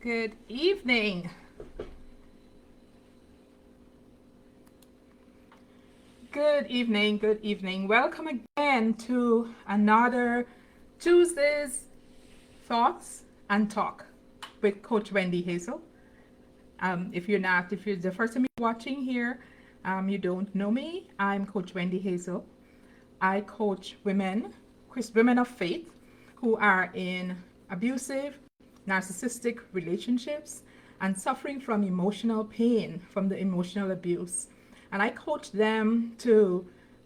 Good evening. Good evening. Good evening. Welcome again to another Tuesday's Thoughts and Talk with Coach Wendy Hazel. If you're the first time you're watching here, you don't know me. I'm Coach Wendy Hazel. I coach women of faith who are in abusive, narcissistic relationships and suffering from emotional pain from the emotional abuse. And I coach them to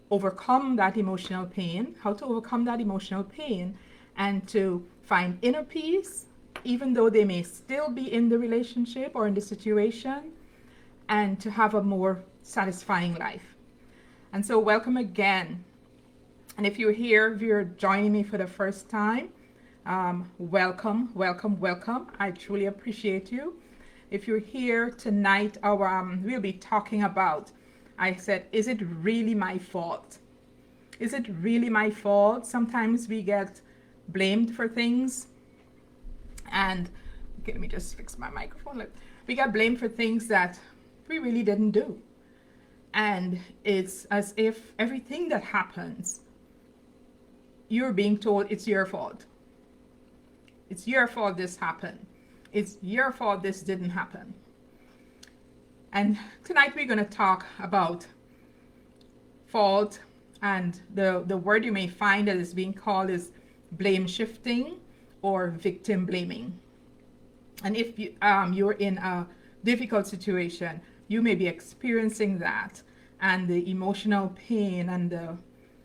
overcome that emotional pain, how to overcome that emotional pain, and to find inner peace, even though they may still be in the relationship or in the situation, and to have a more satisfying life. And so, welcome again. And if you're joining me for the first time, welcome, welcome, welcome. I truly appreciate you. If you're here tonight, we'll be talking about, I said, is it really my fault? Is it really my fault? Sometimes we get blamed for things. And okay, let me just fix my microphone. We get blamed for things that we really didn't do. And it's as if everything that happens, you're being told it's your fault. It's your fault this happened. It's your fault this didn't happen. And tonight we're going to talk about fault, and the word you may find that is being called is blame shifting or victim blaming. And if you're in a difficult situation, you may be experiencing that, and the emotional pain and the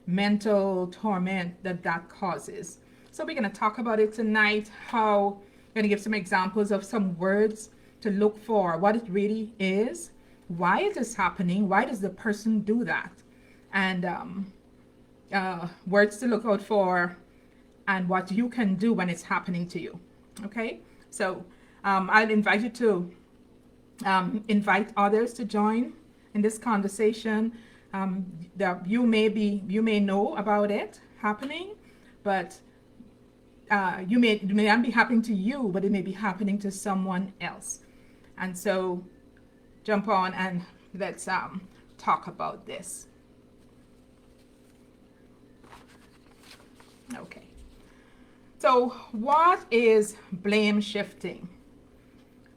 mental torment that causes. So we're going to talk about it tonight, how I'm going to give some examples of some words to look for, what it really is, why it is happening, why does the person do that, and words to look out for, and what you can do when it's happening to you. Okay, so I'll invite you to invite others to join in this conversation. That you may know about it happening, but it may not be happening to you, but it may be happening to someone else. And so jump on and let's talk about this. Okay. So what is blame shifting?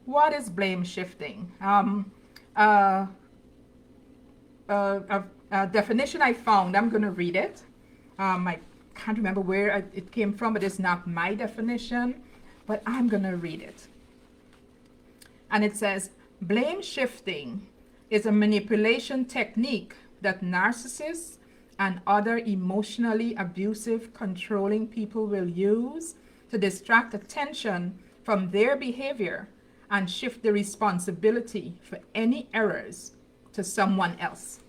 What is blame shifting? A definition I found, I'm going to read it. I can't remember where it came from, but it's not my definition, but I'm going to read it. And it says, blame shifting is a manipulation technique that narcissists and other emotionally abusive, controlling people will use to distract attention from their behavior and shift the responsibility for any errors to someone else.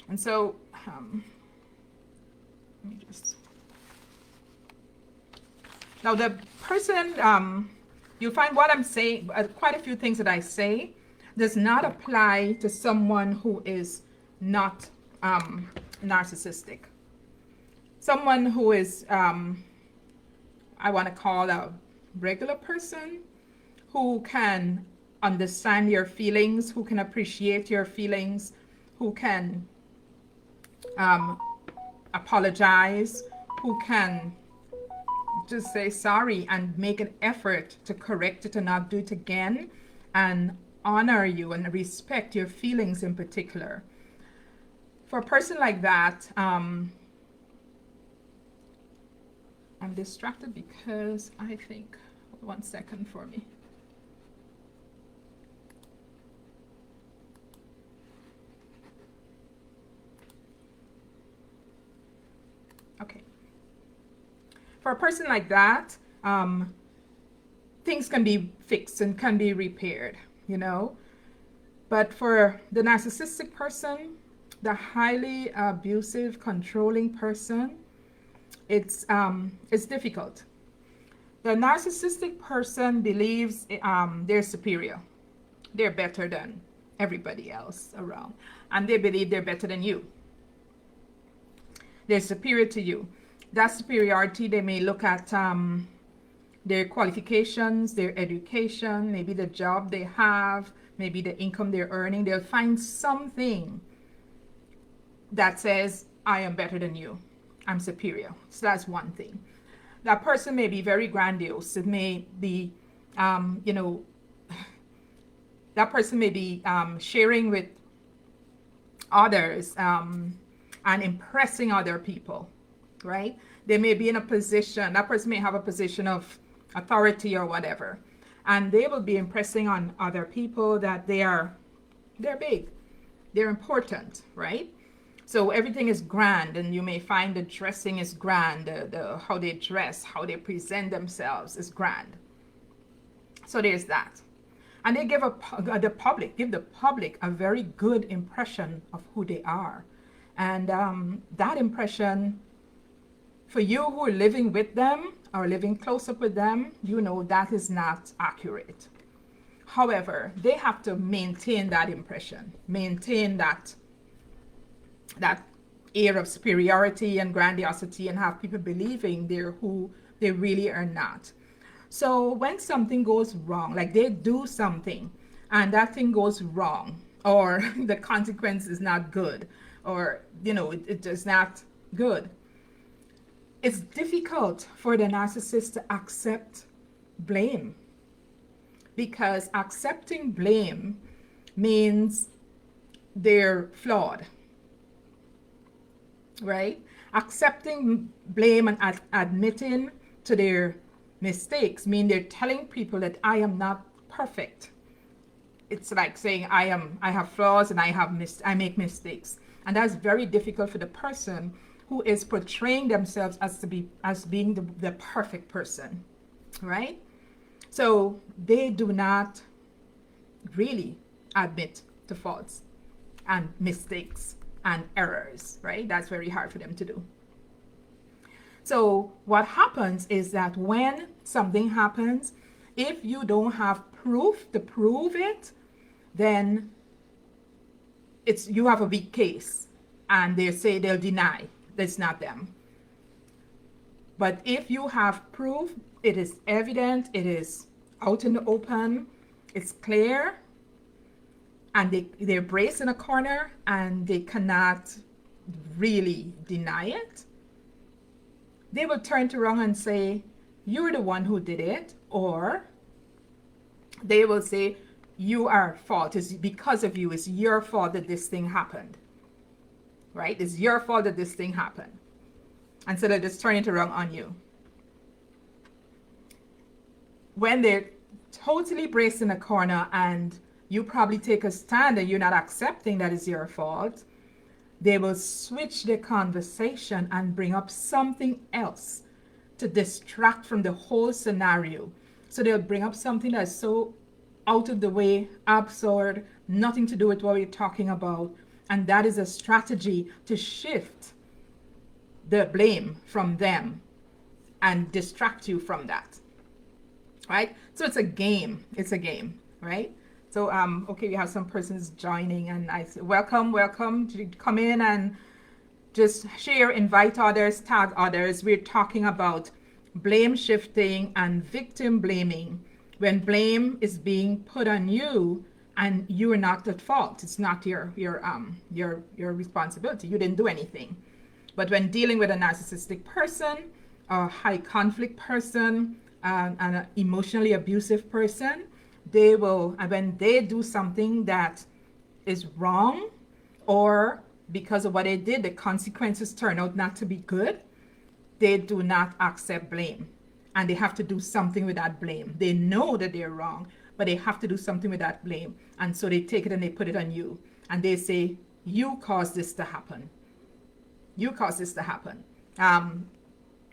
And so, let me just. Now, the person, you'll find what I'm saying, quite a few things that I say does not apply to someone who is not narcissistic. Someone who is, I want to call a regular person, who can understand your feelings, who can appreciate your feelings, who can apologize, who can just say sorry and make an effort to correct it and not do it again, and honor you and respect your feelings in particular. For a person like that, I'm distracted because I think, 1 second for me. Okay. For a person like that, things can be fixed and can be repaired, you know. But for the narcissistic person, the highly abusive, controlling person, it's difficult. The narcissistic person believes they're superior. They're better than everybody else around. And they believe they're better than you. They're superior to you. That superiority, they may look at their qualifications, their education, maybe the job they have, maybe the income they're earning. They'll find something that says, I am better than you, I'm superior. So that's one thing. That person may be very grandiose. It may be, you know, that person may be sharing with others and impressing other people, right? They may be in a position, that person may have a position of authority or whatever, and they will be impressing on other people that they're big, they're important, right? So everything is grand, and you may find the dressing is grand, the how they dress, how they present themselves is grand. So there's that. And they give the public a very good impression of who they are. And that impression, for you who are living with them or living close up with them, you know that is not accurate. However, they have to maintain that impression, maintain that air of superiority and grandiosity, and have people believing they're who they really are not. So when something goes wrong, like they do something and that thing goes wrong, or the consequence is not good, or you know it is not good, it's difficult for the narcissist to accept blame, because accepting blame means they're flawed, right? Accepting blame and admitting to their mistakes mean they're telling people that I am not perfect. It's like saying I have flaws and I make mistakes, and that's very difficult for the person who is portraying themselves as being the perfect person, right? So they do not really admit to faults and mistakes and errors, right? That's very hard for them to do. So what happens is that when something happens, if you don't have proof to prove it, then you have a weak case, and they say they'll deny that's not them. But if you have proof, it is evident, it is out in the open, it's clear, and they're braced in a corner and they cannot really deny it, they will turn to wrong and say, you're the one who did it, or they will say, you are at fault, it's because of you, it's your fault that this thing happened, right? It's your fault that this thing happened. And so they'll just turn it around on you. When they're totally braced in a corner and you probably take a stand and you're not accepting that it's your fault, they will switch the conversation and bring up something else to distract from the whole scenario. So they'll bring up something that's so out of the way, absurd, nothing to do with what we're talking about. And that is a strategy to shift the blame from them and distract you from that, right? So it's a game, right? So, okay, we have some persons joining, and I say, welcome, come in and just share, invite others, tag others. We're talking about blame shifting and victim blaming, when blame is being put on you and you're not at fault. It's not your responsibility. You didn't do anything. But when dealing with a narcissistic person, a high conflict person, and an emotionally abusive person, they will, and when they do something that is wrong, or because of what they did, the consequences turn out not to be good, they do not accept blame. And they have to do something with that blame. They know that they're wrong, but they have to do something with that blame. And so they take it and they put it on you. And they say, you caused this to happen. You caused this to happen.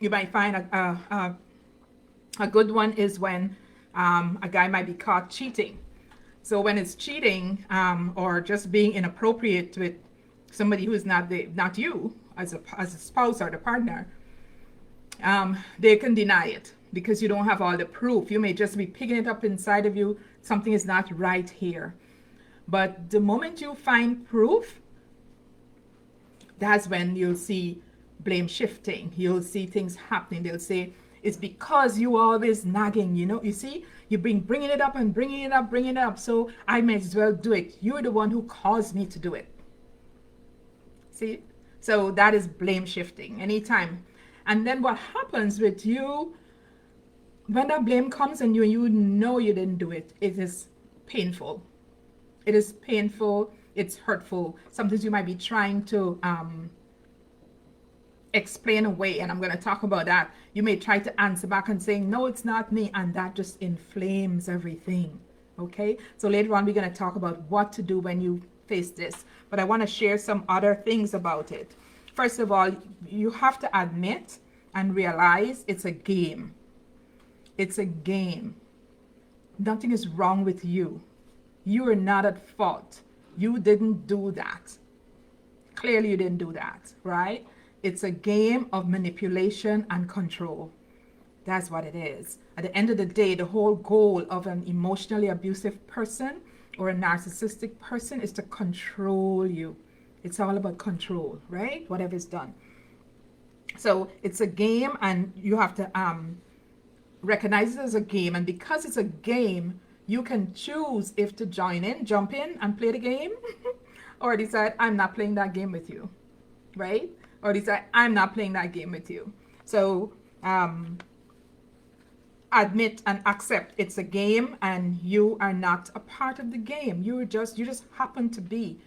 You might find a good one is when a guy might be caught cheating. So when it's cheating, or just being inappropriate with somebody who is not you as a spouse or the partner, they can deny it because you don't have all the proof. You may just be picking it up inside of you. Something is not right here. But the moment you find proof, that's when you'll see blame shifting. You'll see things happening. They'll say, It's because you always nagging, you see, you bringing it up and bringing it up. So I may as well do it. You're the one who caused me to do it. See? So that is blame shifting anytime. And then what happens with you when that blame comes and you know you didn't do it, it is painful. It is painful. It's hurtful. Sometimes you might be trying to explain away, and I'm going to talk about that. You may try to answer back and saying, no, it's not me, and that just inflames everything. Okay, so later on we're going to talk about what to do when you face this, but I want to share some other things about it. First of all, you have to admit and realize it's a game. It's a game. Nothing is wrong with you. You are not at fault. You didn't do that. Clearly you didn't do that, right? It's a game of manipulation and control. That's what it is. At the end of the day, the whole goal of an emotionally abusive person or a narcissistic person is to control you. It's all about control, right? Whatever is done. So it's a game, and you have to recognize it as a game. And because it's a game, you can choose if to jump in and play the game, or decide, I'm not playing that game with you, right? Or decide, I'm not playing that game with you. So admit and accept it's a game, and you are not a part of the game. You just happen to be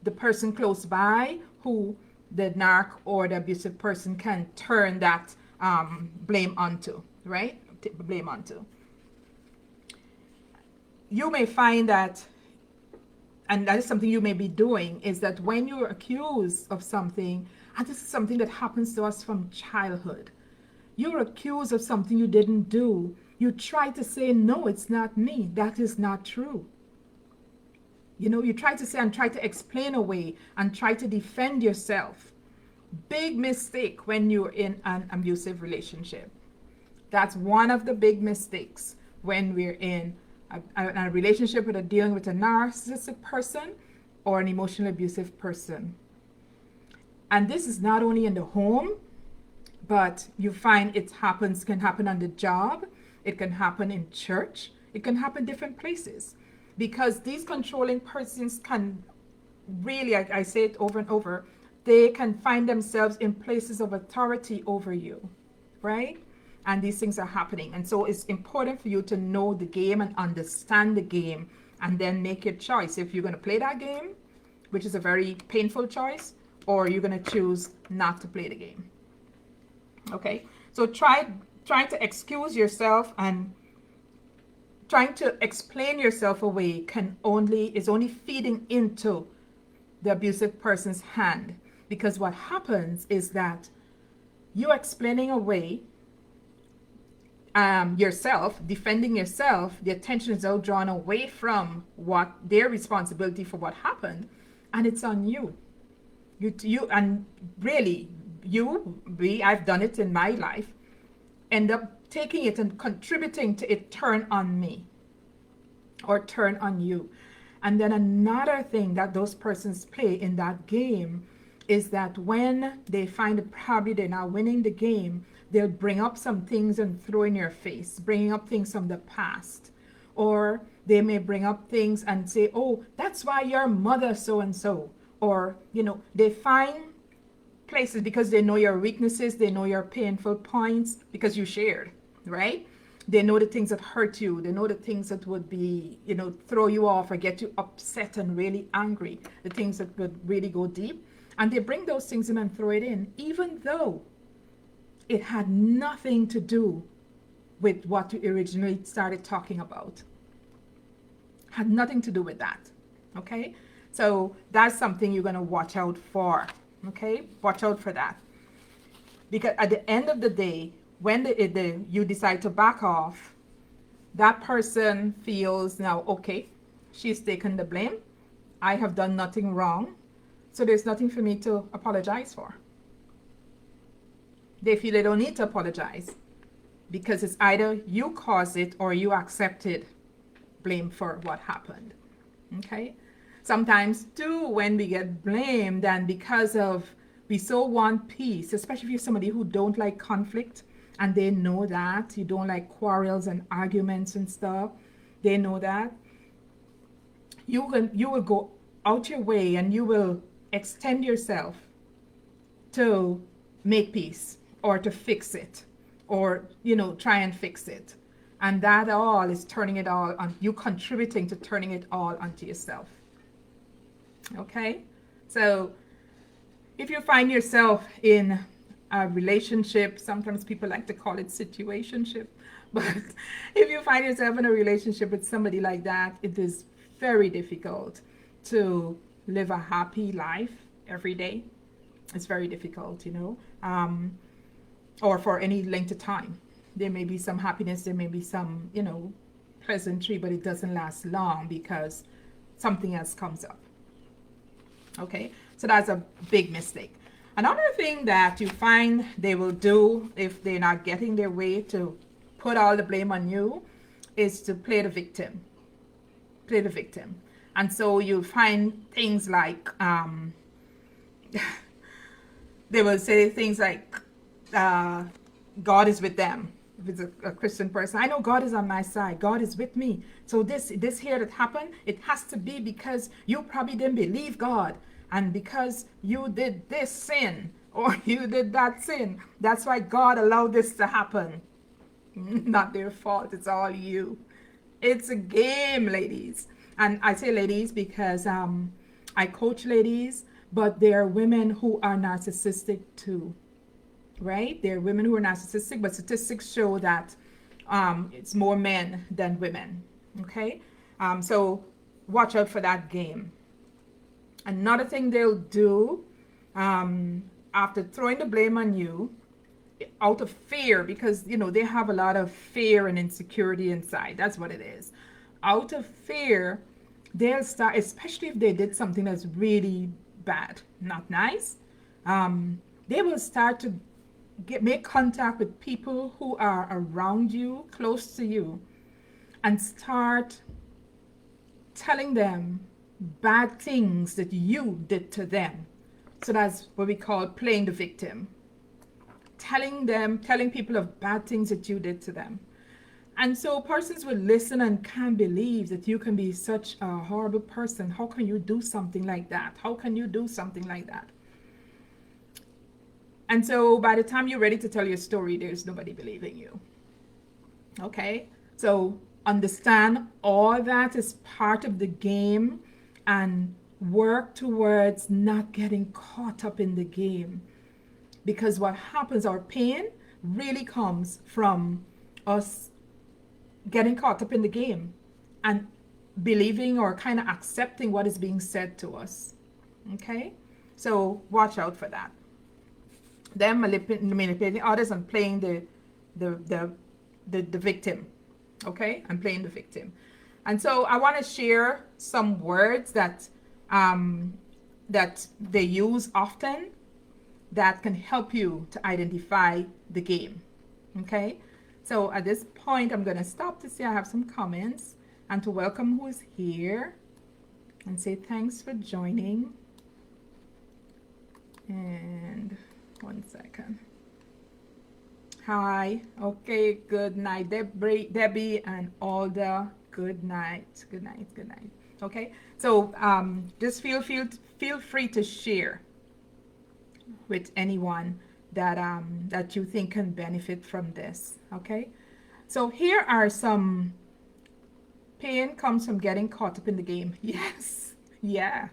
the person close by who the narc or the abusive person can turn that blame onto, right? Blame onto. You may find that, and that is something you may be doing, is that when you're accused of something, and this is something that happens to us from childhood, you're accused of something you didn't do, you try to say, no, it's not me. That is not true. You try to say and try to explain away and try to defend yourself. Big mistake when you're in an abusive relationship. That's one of the big mistakes when we're in a relationship with dealing with a narcissistic person or an emotionally abusive person. And this is not only in the home, but you find can happen on the job, it can happen in church, it can happen different places. Because these controlling persons can really, I say it over and over, they can find themselves in places of authority over you, right? And these things are happening. And so it's important for you to know the game and understand the game, and then make your choice. If you're going to play that game, which is a very painful choice, or you're going to choose not to play the game. Okay? So trying to excuse yourself and trying to explain yourself away is only feeding into the abusive person's hand. Because what happens is that you're explaining away yourself, defending yourself, the attention is all drawn away from what their responsibility for what happened, and it's on you. And really, I've done it in my life, end up taking it and contributing to it turn on me or turn on you. And then another thing that those persons play in that game is that when they find that probably they're not winning the game, they'll bring up some things and throw in your face, bringing up things from the past. Or they may bring up things and say, oh, that's why your mother so-and-so. Or, they find places because they know your weaknesses, they know your painful points because you shared, right? They know the things that hurt you. They know the things that would be, throw you off or get you upset and really angry, the things that would really go deep. And they bring those things in and throw it in, even though it had nothing to do with what we originally started talking about. Had nothing to do with that. Okay? So that's something you're going to watch out for. Okay? Watch out for that. Because at the end of the day, when you decide to back off, that person feels now, okay, she's taken the blame. I have done nothing wrong. So there's nothing for me to apologize for. They feel they don't need to apologize because it's either you caused it or you accepted blame for what happened. Okay? Sometimes too, when we get blamed, and because of we so want peace, especially if you're somebody who don't like conflict, and they know that you don't like quarrels and arguments and stuff, they know that, you will go out your way and you will extend yourself to make peace or to fix it, or try and fix it. And that all is turning it all on you, contributing to turning it all onto yourself. Okay? So if you find yourself in a relationship, sometimes people like to call it situationship, but if you find yourself in a relationship with somebody like that, it is very difficult to live a happy life every day. It's very difficult, or for any length of time. There may be some happiness, there may be some, pleasantry, but it doesn't last long because something else comes up. Okay, so that's a big mistake. Another thing that you find they will do if they're not getting their way, to put all the blame on you, is to play the victim. Play the victim. And so you'll find things like, they will say things like, God is with them. If it's a Christian person, I know God is on my side. God is with me. So this here that happened, it has to be because you probably didn't believe God. And because you did this sin or you did that sin, that's why God allowed this to happen. Not their fault. It's all you. It's a game, ladies. And I say ladies because I coach ladies, but there are women who are narcissistic too. Right? There are women who are narcissistic, but statistics show that it's more men than women. Okay? So watch out for that game. Another thing they'll do, after throwing the blame on you, out of fear, because they have a lot of fear and insecurity inside. That's what it is. Out of fear, they'll start, especially if they did something that's really bad, not nice, they will start to make contact with people who are around you, close to you, and start telling them bad things that you did to them. So that's what we call playing the victim. Telling people of bad things that you did to them. And so persons will listen and can't believe that you can be such a horrible person. How can you do something like that? How can you do something like that? And so by the time you're ready to tell your story, there's nobody believing you. Okay? So understand all that is part of the game and work towards not getting caught up in the game. Because what happens, our pain really comes from us getting caught up in the game and believing or kind of accepting what is being said to us. Okay? So watch out for that. Them manipulating others and playing the victim. Okay? I'm playing the victim. And so I want to share some words that they use often that can help you to identify the game. Okay? So at this point, I'm going to stop to see I have some comments and to welcome who is here and say thanks for joining. And 1 second. Hi. Okay. Good night, Debbie and Alda. Good night. Good night. Good night. Okay. So just feel free to share with anyone that you think can benefit from this. Okay. So here are some. Pain comes from getting caught up in the game. Yes. Yeah.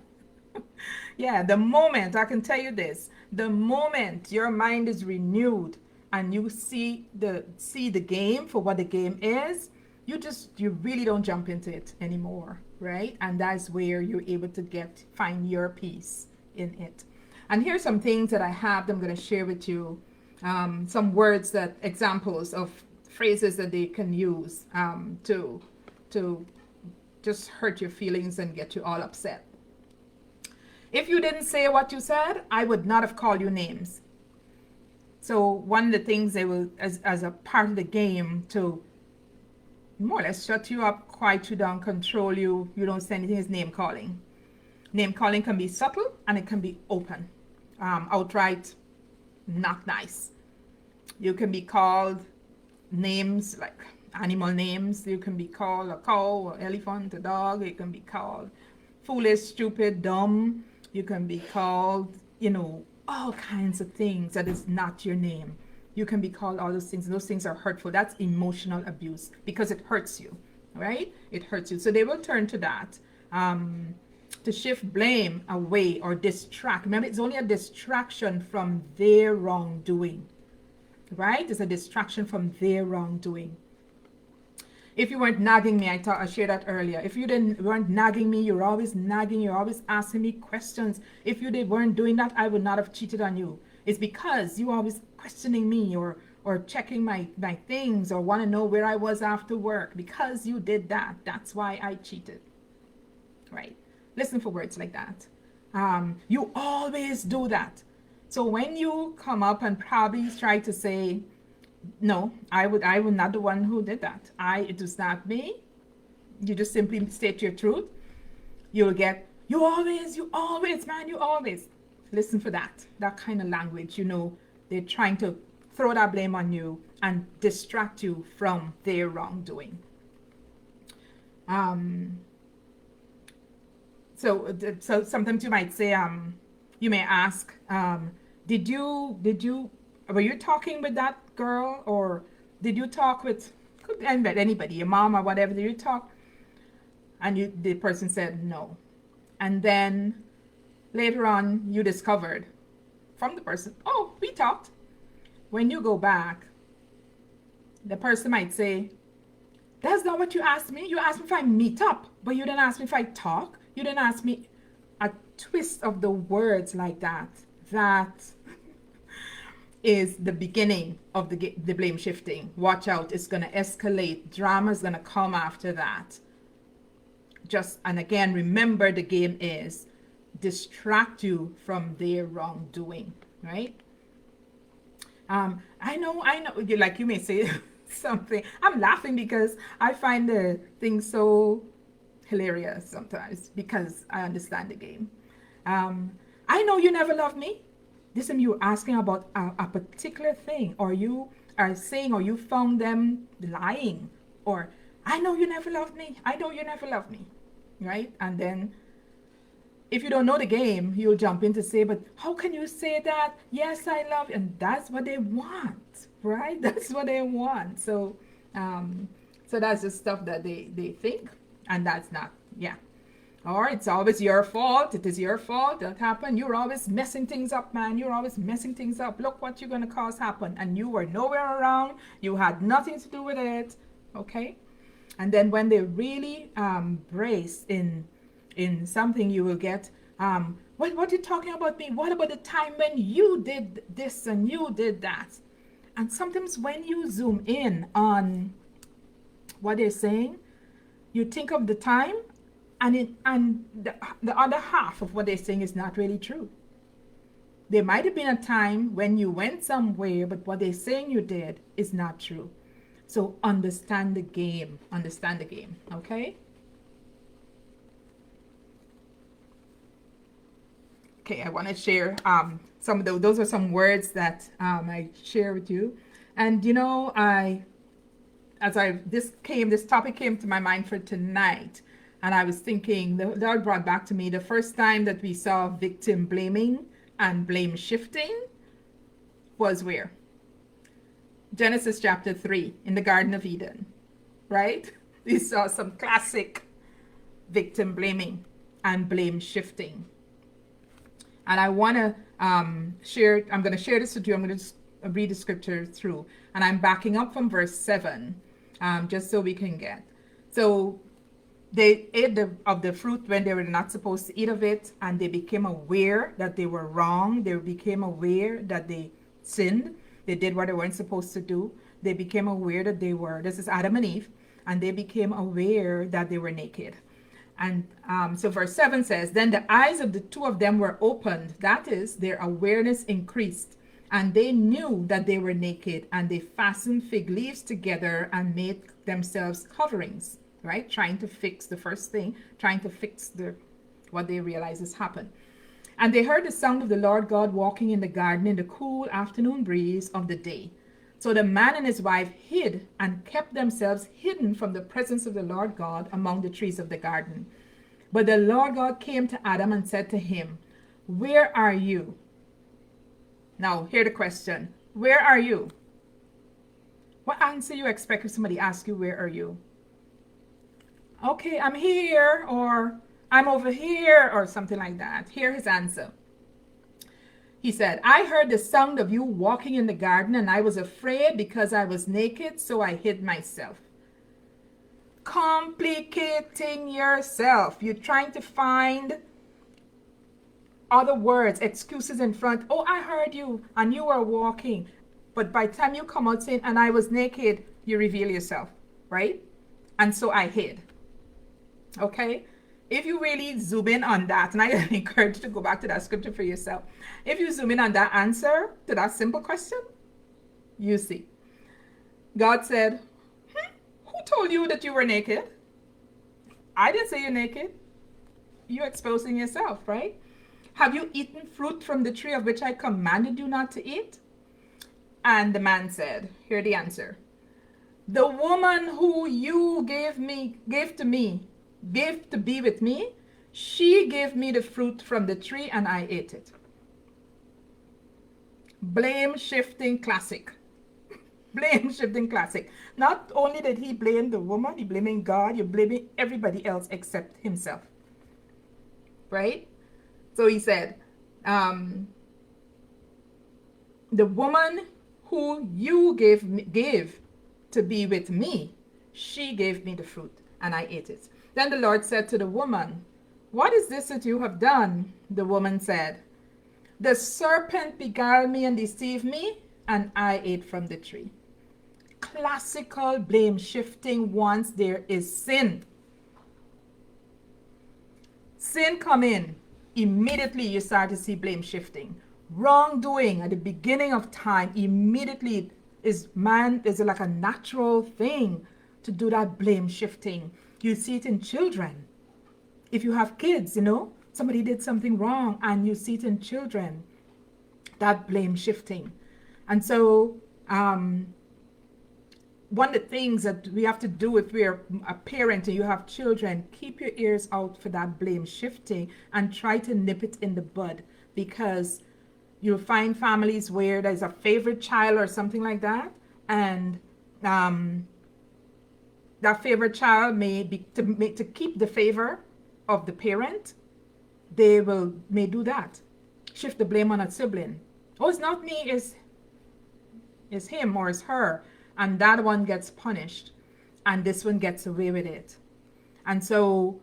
Yeah. The moment, I can tell you this, the moment your mind is renewed and you see the game for what the game is, you really don't jump into it anymore, right? And that's where you're able to find your peace in it. And here's some things that I have that I'm going to share with you. Some words, examples of phrases that they can use to just hurt your feelings and get you all upset. If you didn't say what you said, I would not have called you names. So one of the things they will, as a part of the game, to more or less shut you up, quiet you down, control you, you don't say anything, is name calling. Name calling can be subtle and it can be open, outright not nice. You can be called names like animal names. You can be called a cow, an elephant, a dog. You can be called foolish, stupid, dumb. You can be called, all kinds of things that is not your name. You can be called all those things, and those things are hurtful. That's emotional abuse because it hurts you, right? It hurts you. So they will turn to that to shift blame away or distract. Remember, it's only a distraction from their wrongdoing, right? It's a distraction from their wrongdoing. If you weren't nagging me, I shared that earlier. If you weren't nagging me, you're always nagging, you're always asking me questions. If you weren't doing that, I would not have cheated on you. It's because you always questioning me or checking my things or want to know where I was after work. Because you did that, that's why I cheated, right? Listen for words like that. You always do that. So when you come up and probably try to say, no, I was not the one who did that. It was not me. You just simply state your truth. You'll get, you always, man, you always. Listen for that kind of language. They're trying to throw that blame on you and distract you from their wrongdoing. So sometimes you might say, you may ask, were you talking with that girl, or did you talk with anybody, your mom or whatever? Did you talk? And the person said no. And then later on you discovered from the person, oh, we talked. When you go back, the person might say, that's not what you asked me. You asked me if I meet up, but you didn't ask me if I talk. You didn't ask me. A twist of the words like that. That is the beginning of the blame shifting. Watch out, it's going to escalate. Drama is going to come after that. And again, remember, the game is distract you from their wrongdoing, right? I know, you may say something. I'm laughing because I find the thing so hilarious sometimes because I understand the game. I know you never loved me. This time you're asking about a particular thing, or you are saying, or you found them lying, or I know you never loved me. I know you never loved me, right? And then if you don't know the game, you'll jump in to say, but how can you say that? Yes, I love you. And that's what they want, right? That's what they want. So that's the stuff that they think, and that's not, yeah. Or it's always your fault. It is your fault that happened. You're always messing things up, man. You're always messing things up. Look what you're going to cause happen. And you were nowhere around. You had nothing to do with it. Okay? And then when they really brace in something, you will get, what are you talking about me? What about the time when you did this and you did that? And sometimes when you zoom in on what they're saying, you think of the time, and the other half of what they're saying is not really true. There might have been a time when you went somewhere, but what they're saying you did is not true. So understand the game. Understand the game, okay? Okay, I want to share some of those are some words that I share with you. And this topic came to my mind for tonight. And I was thinking, the Lord brought back to me the first time that we saw victim blaming and blame shifting was where? Genesis chapter 3 in the Garden of Eden, right? We saw some classic victim blaming and blame shifting. And I want to I'm going to share this with you. I'm going to read the scripture through. And I'm backing up from verse 7, just so we can get. So they ate of the fruit when they were not supposed to eat of it, and they became aware that they were wrong. They became aware that they sinned. They did what they weren't supposed to do. They became aware that this is Adam and Eve, and they became aware that they were naked. And so verse 7 says, then the eyes of the two of them were opened. That is, their awareness increased, and they knew that they were naked, and they fastened fig leaves together and made themselves coverings. Right? Trying to fix the first thing, trying to fix what they realize has happened. And they heard the sound of the Lord God walking in the garden in the cool afternoon breeze of the day. So the man and his wife hid and kept themselves hidden from the presence of the Lord God among the trees of the garden. But the Lord God came to Adam and said to him, "Where are you?" Now, hear the question. Where are you? What answer you expect if somebody asks you, where are you? Okay, I'm here, or I'm over here, or something like that. Hear his answer. He said, "I heard the sound of you walking in the garden, and I was afraid because I was naked, so I hid myself." Complicating yourself. You're trying to find other words, excuses in front. Oh, I heard you, and you were walking. But by the time you come out saying, "and I was naked," you reveal yourself, right? And so I hid. Okay? If you really zoom in on that, and I encourage you to go back to that scripture for yourself. If you zoom in on that answer to that simple question, you see. God said, "Who told you that you were naked? I didn't say you're naked. You're exposing yourself, right? Have you eaten fruit from the tree of which I commanded you not to eat?" And the man said, hear the answer. "The woman who you gave to be with me, she gave me the fruit from the tree and I ate it." Blame shifting classic. Blame shifting classic. Not only did he blame the woman, he's blaming God, you're blaming everybody else except himself. Right? So he said, "The woman who you gave to be with me, she gave me the fruit and I ate it." Then the Lord said to the woman, "What is this that you have done?" The woman said, "The serpent beguiled me and deceived me, and I ate from the tree." Classical blame shifting once there is sin. Sin come in, immediately you start to see blame shifting. Wrongdoing at the beginning of time, immediately is like a natural thing to do that blame shifting. You see it in children. If you have kids, somebody did something wrong and you see it in children, that blame shifting. And so one of the things that we have to do if we're a parent and you have children, keep your ears out for that blame shifting and try to nip it in the bud, because you'll find families where there's a favorite child or something like that, and that favorite child may be to keep the favor of the parent, they may do that, shift the blame on a sibling. "Oh, it's not me, it's him or it's her," and that one gets punished and this one gets away with it. And so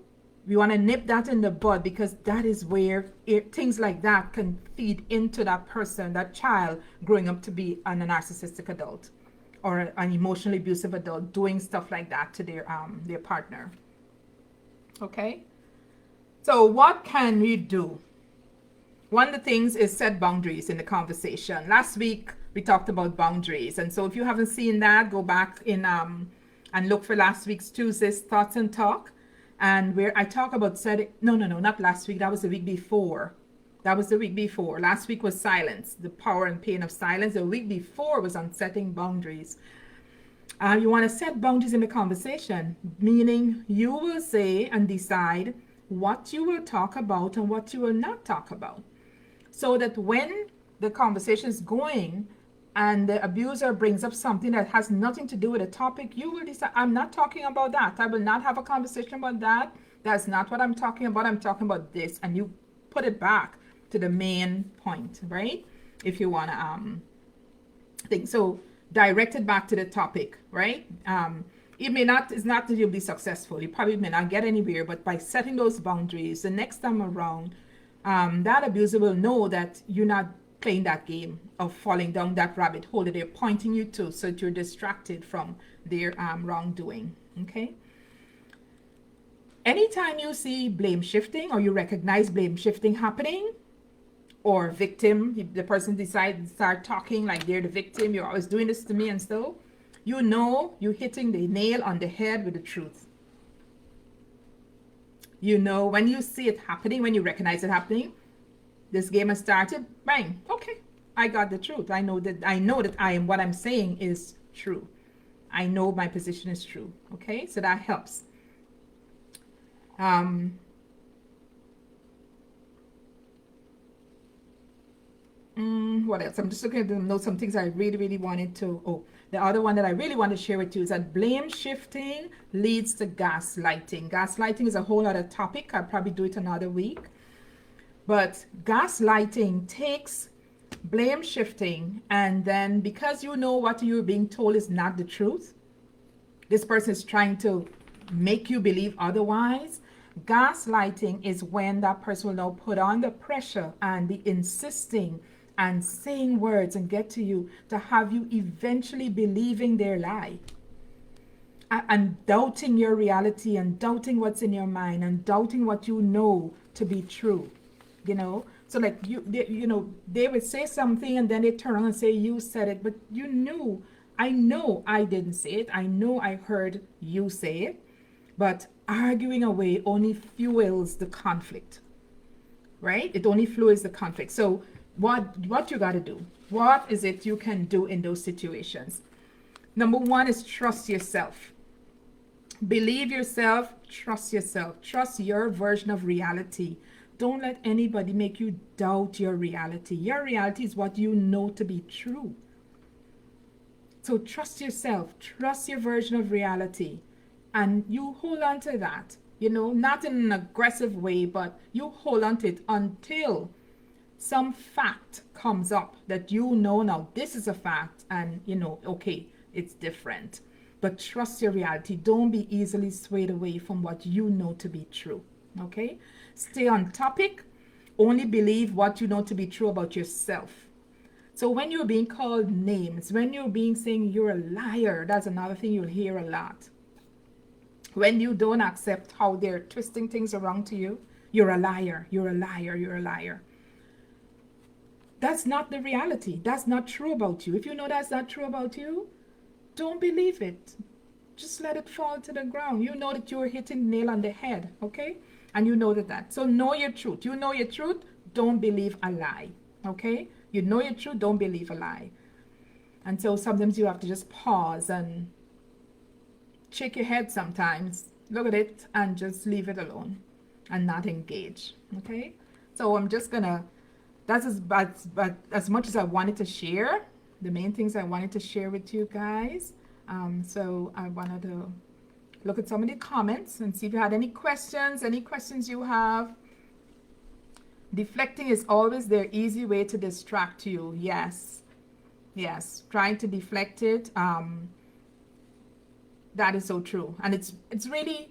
we want to nip that in the bud, because that is where things like that can feed into that person, that child growing up to be a narcissistic adult or an emotionally abusive adult, doing stuff like that to their partner. Okay? So what can we do? One of the things is set boundaries in the conversation. Last week we talked about boundaries, and so if you haven't seen that, go back in and look for last week's Tuesday's Thoughts and Talk, and where I talk about setting. No, not last week. That was the week before. Last week was silence, the power and pain of silence. The week before was on setting boundaries. You want to set boundaries in the conversation, meaning you will say and decide what you will talk about and what you will not talk about, so that when the conversation is going and the abuser brings up something that has nothing to do with the topic, you will decide, "I'm not talking about that. I will not have a conversation about that. That's not what I'm talking about. I'm talking about this." And you put it back to the main point, right? If you want to think so, direct it back to the topic, right? It's not that you'll be successful. You probably may not get anywhere, but by setting those boundaries, the next time around, that abuser will know that you're not playing that game of falling down that rabbit hole that they're pointing you to, so that you're distracted from their wrongdoing. Okay? Anytime you see blame shifting, or you recognize blame shifting happening, or victim, the person decides to start talking like they're the victim, "You're always doing this to me," and so, you know you're hitting the nail on the head with the truth. You know, when you see it happening, when you recognize it happening, this game has started, bang, okay, I got the truth. I know that I am what I'm saying is true. I know my position is true. Okay, so that helps. Um, what else? I'm just looking at the notes. Some things I really, really wanted to. Oh, the other one that I really want to share with you is that blame shifting leads to gaslighting. Gaslighting is a whole other topic. I'll probably do it another week. But gaslighting takes blame shifting, and then because you know what you're being told is not the truth, this person is trying to make you believe otherwise. Gaslighting is when that person will now put on the pressure and be insisting and saying words and get to you to have you eventually believing their lie and doubting your reality and doubting what's in your mind and doubting what you know to be true. So like they would say something and then they turn around and say you said it, but you knew. I know I didn't say it. I know I heard you say it, but arguing away only fuels the conflict, right? It only fuels the conflict. So what you got to do? What is it you can do in those situations? Number one is trust yourself. Believe yourself, trust yourself, trust your version of reality. Don't let anybody make you doubt your reality. Your reality is what you know to be true. So trust yourself, trust your version of reality, and you hold on to that, not in an aggressive way, but you hold on to it until some fact comes up that now this is a fact, and okay, it's different. But trust your reality. Don't be easily swayed away from what you know to be true. Okay? Stay on topic. Only believe what you know to be true about yourself. So when you're being called names, when you're being saying you're a liar, that's another thing you'll hear a lot. When you don't accept how they're twisting things around to you, you're a liar, you're a liar, you're a liar. That's not the reality. That's not true about you. If you know that's not true about you, don't believe it. Just let it fall to the ground. You know that you're hitting the nail on the head, okay? And you know that. So know your truth. You know your truth. Don't believe a lie, okay? You know your truth. Don't believe a lie. And so sometimes you have to just pause and shake your head sometimes. Look at it and just leave it alone and not engage, okay? So I'm just gonna, that's as much as I wanted to share, the main things I wanted to share with you guys. So I wanted to look at some of the comments and see if you had any questions you have. Deflecting is always their easy way to distract you. Yes, trying to deflect it. That is so true. And it's really,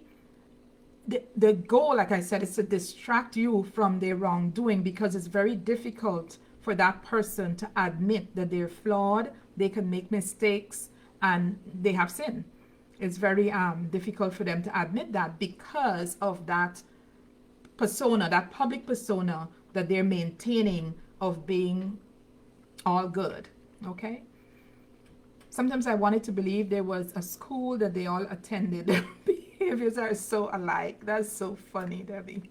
the goal, like I said, is to distract you from their wrongdoing, because it's very difficult for that person to admit that they're flawed, they can make mistakes, and they have sin. It's very difficult for them to admit that because of that persona, that public persona that they're maintaining of being all good, okay? Sometimes I wanted to believe there was a school that they all attended. Their behaviors are so alike. That's so funny, Debbie.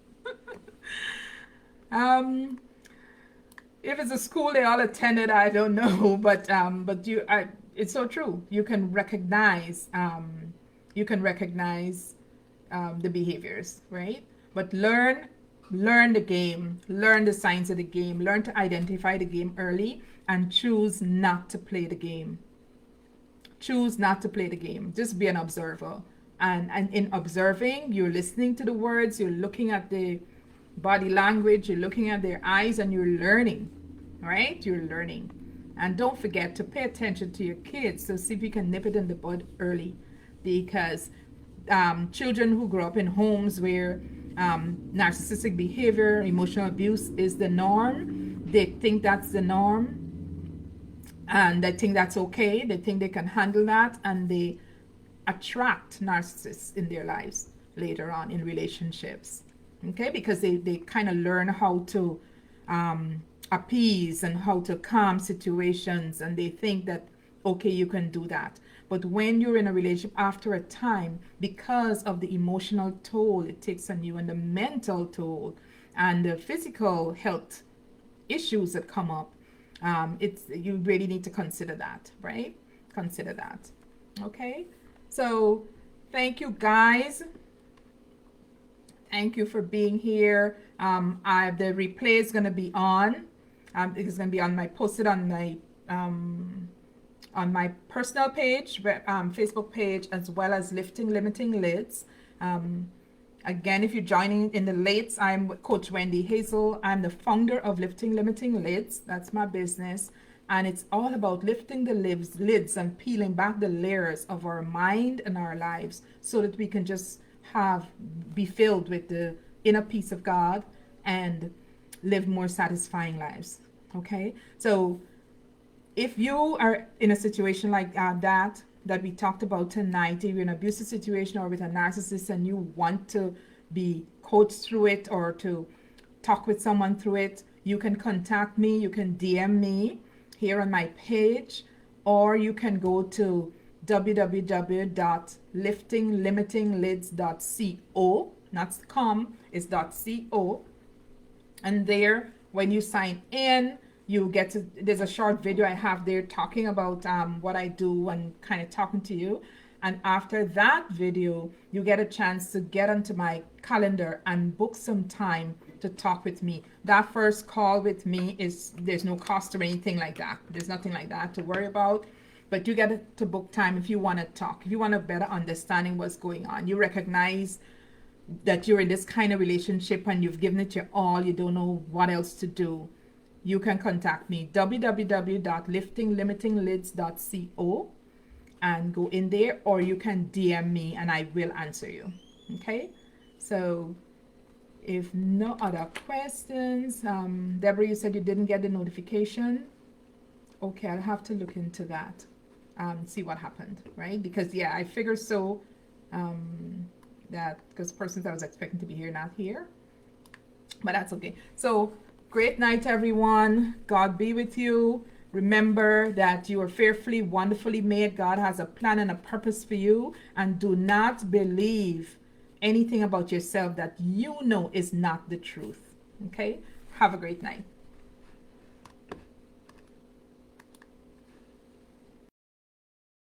If it's a school they all attended, I don't know, but it's so true. You can recognize the behaviors, right? But learn the game, learn the signs of the game, learn to identify the game early, and choose not to play the game. Choose not to play the game. Just be an observer. And in observing, you're listening to the words, you're looking at the body language, you're looking at their eyes, and you're learning, right? You're learning. And don't forget to pay attention to your kids, so see if you can nip it in the bud early, because children who grow up in homes where narcissistic behavior, emotional abuse is the norm, they think that's the norm, and they think that's okay, they think they can handle that, and they attract narcissists in their lives later on in relationships, okay? Because they kind of learn how to appease and how to calm situations, and they think that, okay, you can do that. But when you're in a relationship, after a time, because of the emotional toll it takes on you, and the mental toll, and the physical health issues that come up, It's, you really need to consider that, right? Consider that. Okay. So thank you guys. Thank you for being here. The replay is going to be on. It's going to be on my posted um, on my personal page, Facebook page, as well as Lifting Limiting Lids. Again, if you're joining in the lates, I'm Coach Wendy Hazel. I'm the founder of Lifting Limiting Lids. That's my business. And it's all about lifting the lids and peeling back the layers of our mind and our lives so that we can just be filled with the inner peace of God and live more satisfying lives. Okay? So if you are in a situation like that we talked about tonight, if you're in an abusive situation or with a narcissist and you want to be coached through it or to talk with someone through it, you can contact me. You can DM me here on my page, or you can go to www.liftinglimitinglids.co, not com, it's .co. And there, when you sign in, you get to, there's a short video I have there talking about what I do and kind of talking to you. And after that video, you get a chance to get onto my calendar and book some time to talk with me. That first call with me there's no cost or anything like that. There's nothing like that to worry about. But you get to book time if you want to talk, if you want a better understanding what's going on. You recognize that you're in this kind of relationship and you've given it your all, you don't know what else to do. You can contact me, www.liftinglimitinglids.co, and go in there, or you can DM me and I will answer you. Okay, so if no other questions, Deborah, you said you didn't get the notification. Okay, I'll have to look into that, see what happened, right? Because yeah, I figure so, that because persons I was expecting to be here not here, but that's okay. So great night, everyone. God be with you. Remember that you are fearfully, wonderfully made. God has a plan and a purpose for you, and do not believe anything about yourself that you know is not the truth. Okay, have a great night.